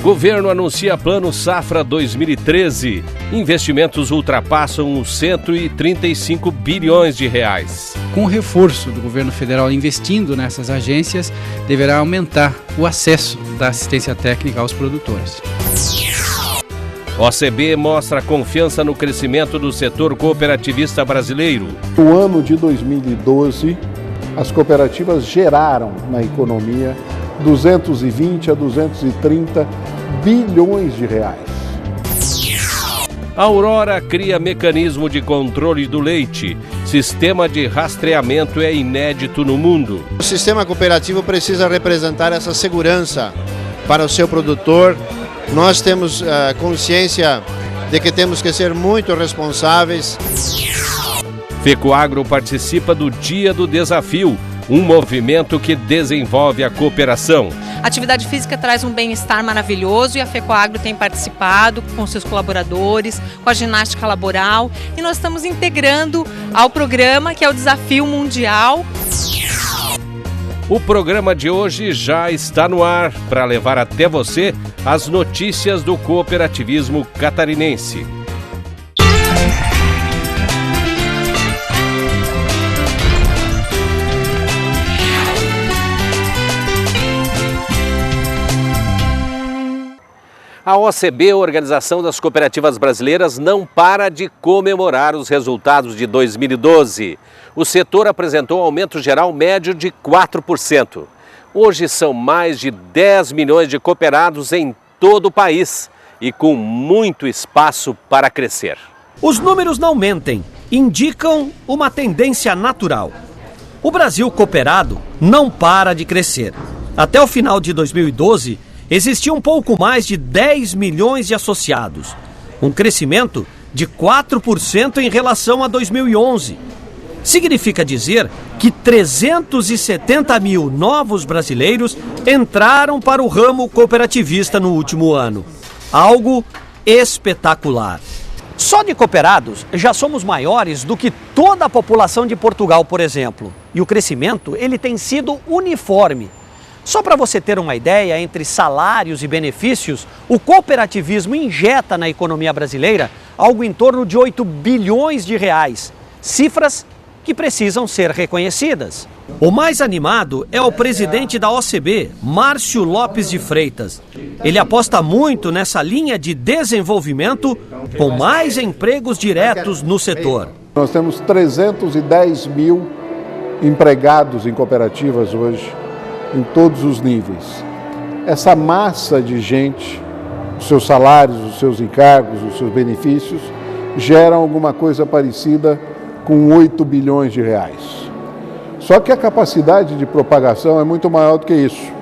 Governo anuncia Plano Safra 2013. Investimentos ultrapassam os 135 bilhões de reais. Com o reforço do governo federal investindo nessas agências, deverá aumentar o acesso da assistência técnica aos produtores. OCB mostra confiança no crescimento do setor cooperativista brasileiro. No ano de 2012, as cooperativas geraram na economia 220 a 230 bilhões de reais. A Aurora cria mecanismo de controle do leite. Sistema de rastreamento é inédito no mundo. O sistema cooperativo precisa representar essa segurança para o seu produtor. Nós temos consciência de que temos que ser muito responsáveis. FECOAGRO participa do Dia do Desafio, um movimento que desenvolve a cooperação. A atividade física traz um bem-estar maravilhoso e a FECOAGRO tem participado com seus colaboradores, com a ginástica laboral, e nós estamos integrando ao programa que é o Desafio Mundial. O programa de hoje já está no ar para levar até você as notícias do cooperativismo catarinense. A OCB, Organização das Cooperativas Brasileiras, não para de comemorar os resultados de 2012. O setor apresentou aumento geral médio de 4%. Hoje são mais de 10 milhões de cooperados em todo o país e com muito espaço para crescer. Os números não mentem, indicam uma tendência natural. O Brasil cooperado não para de crescer. Até o final de 2012, existia um pouco mais de 10 milhões de associados, um crescimento de 4% em relação a 2011. Significa dizer que 370 mil novos brasileiros entraram para o ramo cooperativista no último ano. Algo espetacular. Só de cooperados já somos maiores do que toda a população de Portugal, por exemplo. E o crescimento ele tem sido uniforme. Só para você ter uma ideia, entre salários e benefícios, o cooperativismo injeta na economia brasileira algo em torno de 8 bilhões de reais. Cifras que precisam ser reconhecidas. O mais animado é o presidente da OCB, Márcio Lopes de Freitas. Ele aposta muito nessa linha de desenvolvimento com mais empregos diretos no setor. Nós temos 310 mil empregados em cooperativas hoje, em todos os níveis. Essa massa de gente, os seus salários, os seus encargos, os seus benefícios, geram alguma coisa parecida com 8 bilhões de reais. Só que a capacidade de propagação é muito maior do que isso.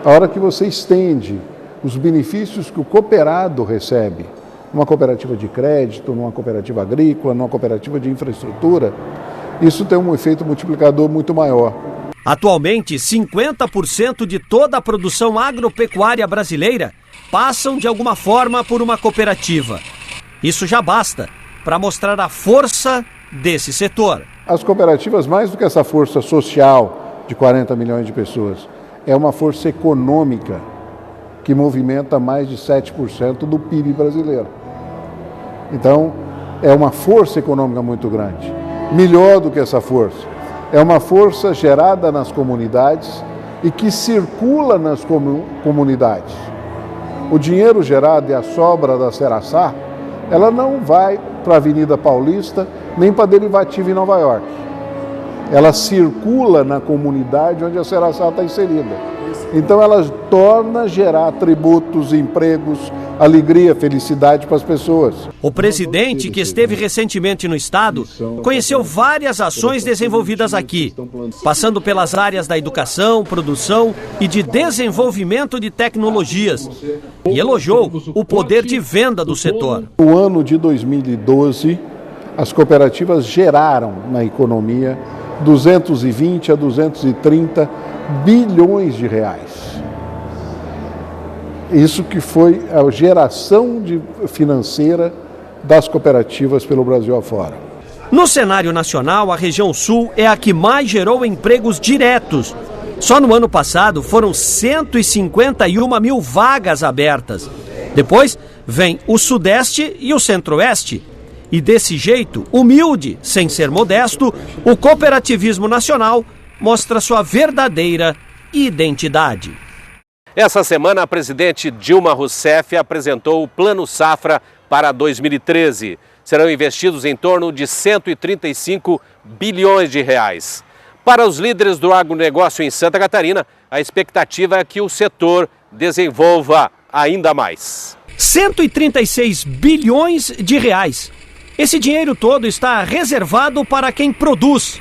A hora que você estende os benefícios que o cooperado recebe, numa cooperativa de crédito, numa cooperativa agrícola, numa cooperativa de infraestrutura, isso tem um efeito multiplicador muito maior. Atualmente, 50% de toda a produção agropecuária brasileira passam de alguma forma por uma cooperativa. Isso já basta para mostrar a força desse setor. As cooperativas, mais do que essa força social de 40 milhões de pessoas, é uma força econômica que movimenta mais de 7% do PIB brasileiro. Então, é uma força econômica muito grande. Melhor do que essa força, é uma força gerada nas comunidades e que circula nas comunidades. O dinheiro gerado e a sobra da Seraçá, ela não vai para a Avenida Paulista nem para a Derivativa em Nova York. Ela circula na comunidade onde a Seraçá está inserida. Então ela torna a gerar tributos, empregos, alegria, felicidade para as pessoas. O presidente, que esteve recentemente no estado, conheceu várias ações desenvolvidas aqui, passando pelas áreas da educação, produção e de desenvolvimento de tecnologias, e elogiou o poder de venda do setor. No ano de 2012, as cooperativas geraram na economia 220 a 230 bilhões de reais. Isso que foi a geração financeira das cooperativas pelo Brasil afora. No cenário nacional, a região sul é a que mais gerou empregos diretos, Só no ano passado foram 151 mil vagas abertas. Depois vem o Sudeste e o Centro-Oeste. E desse jeito, humilde, sem ser modesto, o cooperativismo nacional mostra sua verdadeira identidade. Essa semana, a presidente Dilma Rousseff apresentou o Plano Safra para 2013. Serão investidos em torno de 135 bilhões de reais. Para os líderes do agronegócio em Santa Catarina, a expectativa é que o setor desenvolva ainda mais. 136 bilhões de reais. Esse dinheiro todo está reservado para quem produz.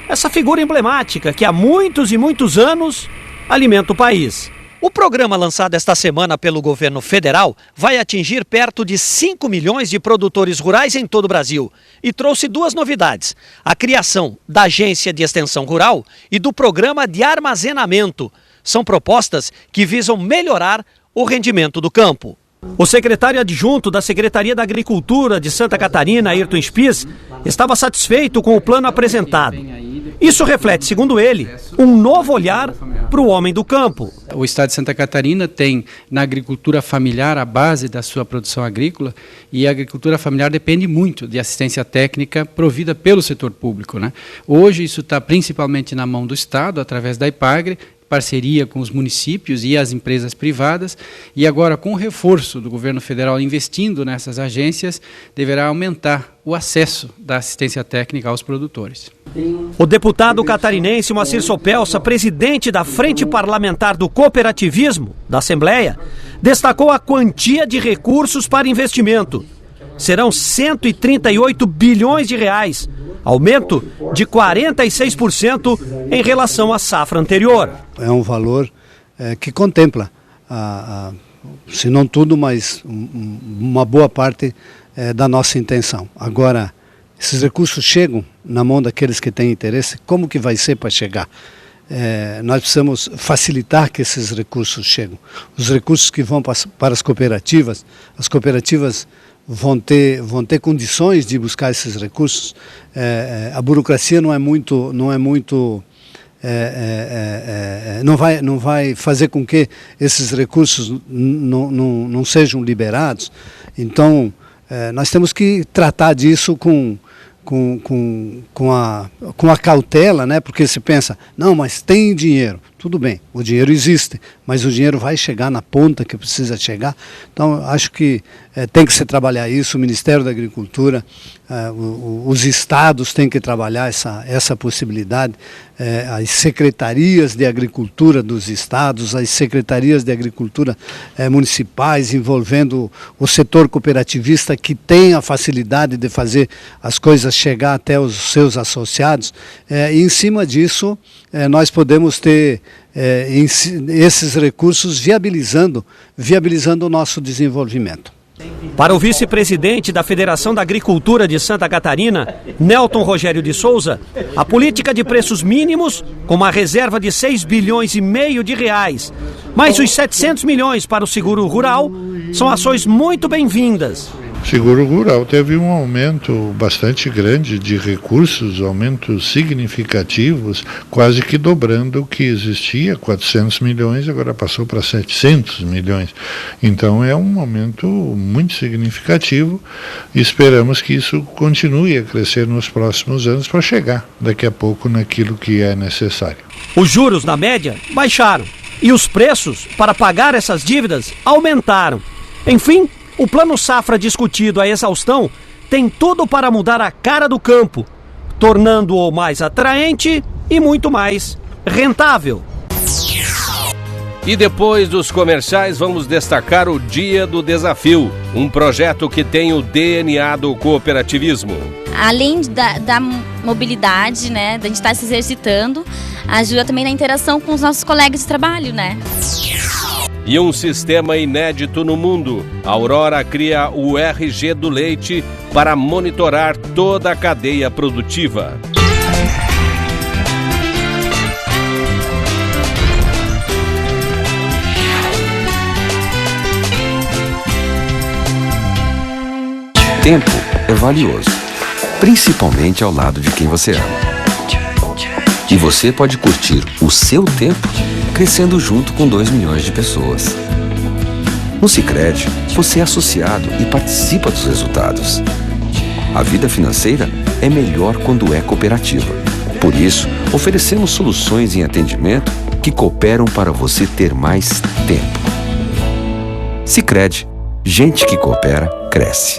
Essa figura emblemática que há muitos e muitos anos alimenta o país. O programa lançado esta semana pelo governo federal vai atingir perto de 5 milhões de produtores rurais em todo o Brasil e trouxe duas novidades: a criação da Agência de Extensão Rural e do Programa de Armazenamento. São propostas que visam melhorar o rendimento do campo. O secretário adjunto da Secretaria da Agricultura de Santa Catarina, Ayrton Spies, estava satisfeito com o plano apresentado. Isso reflete, segundo ele, um novo olhar para o homem do campo. O estado de Santa Catarina tem na agricultura familiar a base da sua produção agrícola, e a agricultura familiar depende muito de assistência técnica provida pelo setor público, né? Hoje isso está principalmente na mão do Estado, através da IPAGRE, parceria com os municípios e as empresas privadas, e agora com o reforço do governo federal investindo nessas agências, deverá aumentar o acesso da assistência técnica aos produtores. O deputado catarinense Moacir Sopelsa, presidente da Frente Parlamentar do Cooperativismo da Assembleia, destacou a quantia de recursos para investimento. Serão 138 bilhões de reais, aumento de 46% em relação à safra anterior. É um valor que contempla, se não tudo, mas uma boa parte da nossa intenção. Agora, esses recursos chegam na mão daqueles que têm interesse, como que vai ser para chegar? Nós precisamos facilitar que esses recursos cheguem. Os recursos que vão para as cooperativas vão ter condições de buscar esses recursos. A burocracia não vai fazer com que esses recursos não sejam liberados. Então, nós temos que tratar disso com a cautela, né? Porque se pensa, não, mas tem dinheiro. Tudo bem, o dinheiro existe, mas o dinheiro vai chegar na ponta que precisa chegar. Então, acho que tem que se trabalhar isso, o Ministério da Agricultura, os estados têm que trabalhar essa possibilidade, as secretarias de agricultura dos estados, as secretarias de agricultura municipais, envolvendo o setor cooperativista que tem a facilidade de fazer as coisas chegar até os seus associados, e em cima disso nós podemos ter esses recursos viabilizando o nosso desenvolvimento. Para o vice-presidente da Federação da Agricultura de Santa Catarina, Nelton Rogério de Souza, a política de preços mínimos, com uma reserva de 6 bilhões e meio de reais, mais os 700 milhões para o seguro rural, são ações muito bem-vindas. O seguro rural teve um aumento bastante grande de recursos, aumentos significativos, quase que dobrando o que existia, 400 milhões, agora passou para 700 milhões. Então é um aumento muito significativo e esperamos que isso continue a crescer nos próximos anos para chegar daqui a pouco naquilo que é necessário. Os juros, na média, baixaram e os preços para pagar essas dívidas aumentaram. Enfim, o Plano Safra discutido à exaustão tem tudo para mudar a cara do campo, tornando-o mais atraente e muito mais rentável. E depois dos comerciais, vamos destacar o Dia do Desafio, um projeto que tem o DNA do cooperativismo. Além da mobilidade, né, da gente estar se exercitando, ajuda também na interação com os nossos colegas de trabalho, né? E um sistema inédito no mundo. A Aurora cria o RG do leite para monitorar toda a cadeia produtiva. Tempo é valioso, principalmente ao lado de quem você ama. E você pode curtir o seu tempo crescendo junto com 2 milhões de pessoas. No Sicredi, você é associado e participa dos resultados. A vida financeira é melhor quando é cooperativa. Por isso, oferecemos soluções em atendimento que cooperam para você ter mais tempo. Sicredi, gente que coopera, cresce.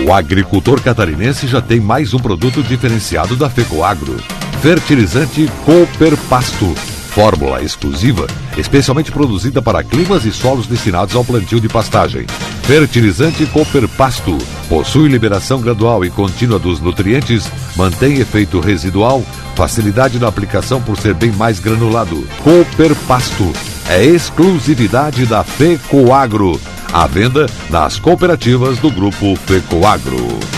O agricultor catarinense já tem mais um produto diferenciado da FECOAGRO. Fertilizante Cooper Pasto. Fórmula exclusiva, especialmente produzida para climas e solos destinados ao plantio de pastagem. Fertilizante Cooper Pasto. Possui liberação gradual e contínua dos nutrientes, mantém efeito residual, facilidade na aplicação por ser bem mais granulado. Cooper Pasto é exclusividade da FECOAGRO. À venda nas cooperativas do Grupo FECOAGRO.